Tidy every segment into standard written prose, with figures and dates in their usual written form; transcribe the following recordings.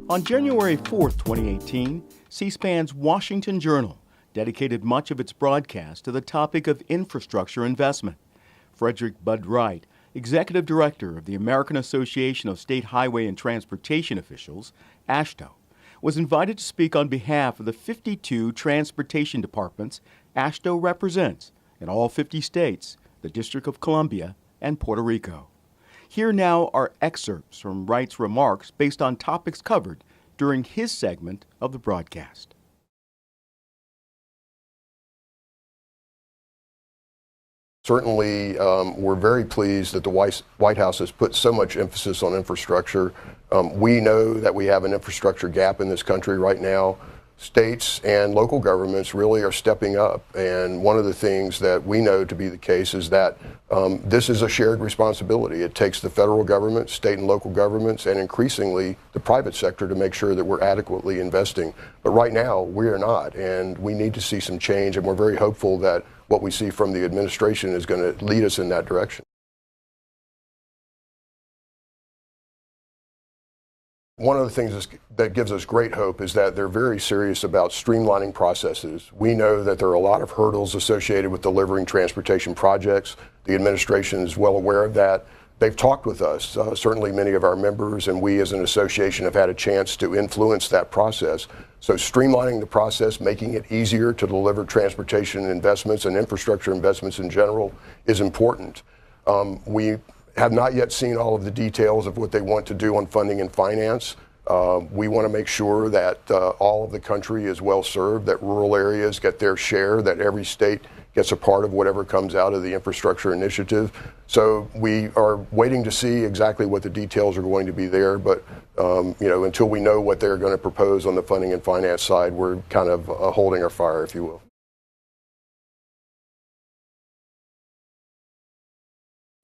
On January 4, 2018, C-SPAN's Washington Journal dedicated much of its broadcast to the topic of infrastructure investment. Frederick Bud Wright, Executive Director of the American Association of State Highway and Transportation Officials, AASHTO, was invited to speak on behalf of the 52 transportation departments AASHTO represents in all 50 states, the District of Columbia, and Puerto Rico. Here now are excerpts from Wright's remarks based on topics covered during his segment of the broadcast. Certainly, we're very pleased that the White House has put so much emphasis on infrastructure. We know that we have an infrastructure gap in this country right now. States and local governments really are stepping up. And one of the things that we know to be the case is that this is a shared responsibility. It takes the federal government, state and local governments, and increasingly the private sector to make sure that we're adequately investing. But right now, we are not. And we need to see some change. And we're very hopeful that what we see from the administration is going to lead us in that direction. One of the things that gives us great hope is that they're very serious about streamlining processes. We know that there are a lot of hurdles associated with delivering transportation projects. The administration is well aware of that. They've talked with us, certainly many of our members, and we as an association have had a chance to influence that process. So streamlining the process, making it easier to deliver transportation investments and infrastructure investments in general is important. We have not yet seen all of the details of what they want to do on funding and finance. We want to make sure that all of the country is well served, that rural areas get their share, that every state gets a part of whatever comes out of the infrastructure initiative. So we are waiting to see exactly what the details are going to be there, but until we know what they're going to propose on the funding and finance side, we're kind of holding our fire, if you will.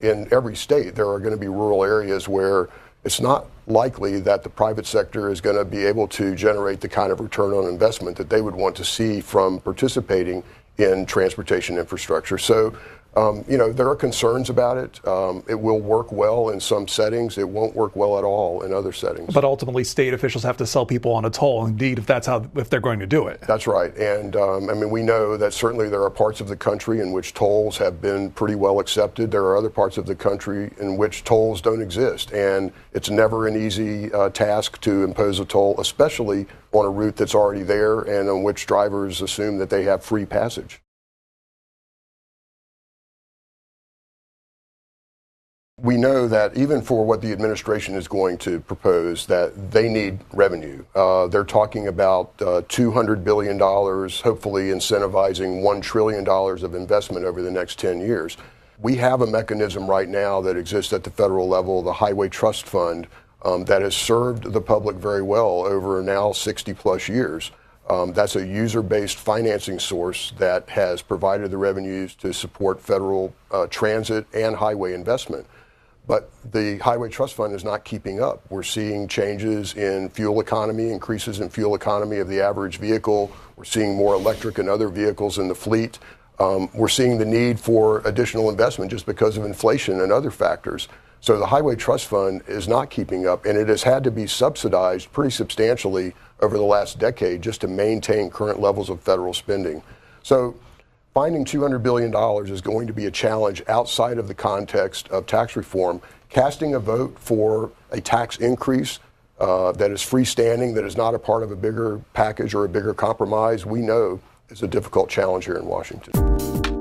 In every state, there are going to be rural areas where it's not likely that the private sector is going to be able to generate the kind of return on investment that they would want to see from participating in transportation infrastructure. So, there are concerns about it. It will work well in some settings. It won't work well at all in other settings. But ultimately, state officials have to sell people on a toll, indeed, if they're going to do it. That's right. And we know that certainly there are parts of the country in which tolls have been pretty well accepted. There are other parts of the country in which tolls don't exist. And it's never an easy task to impose a toll, especially on a route that's already there and on which drivers assume that they have free passage. We know that even for what the administration is going to propose, that they need revenue. They're talking about $200 billion, hopefully incentivizing $1 trillion of investment over the next 10 years. We have a mechanism right now that exists at the federal level, the Highway Trust Fund, that has served the public very well over now 60 plus years. That's a user-based financing source that has provided the revenues to support federal transit and highway investment. But the Highway Trust Fund is not keeping up. We're seeing changes in fuel economy, increases in fuel economy of the average vehicle. We're seeing more electric and other vehicles in the fleet. We're seeing the need for additional investment just because of inflation and other factors. So the Highway Trust Fund is not keeping up, and it has had to be subsidized pretty substantially over the last decade just to maintain current levels of federal spending. So finding $200 billion is going to be a challenge outside of the context of tax reform. Casting a vote for a tax increase that is freestanding, that is not a part of a bigger package or a bigger compromise, we know is a difficult challenge here in Washington.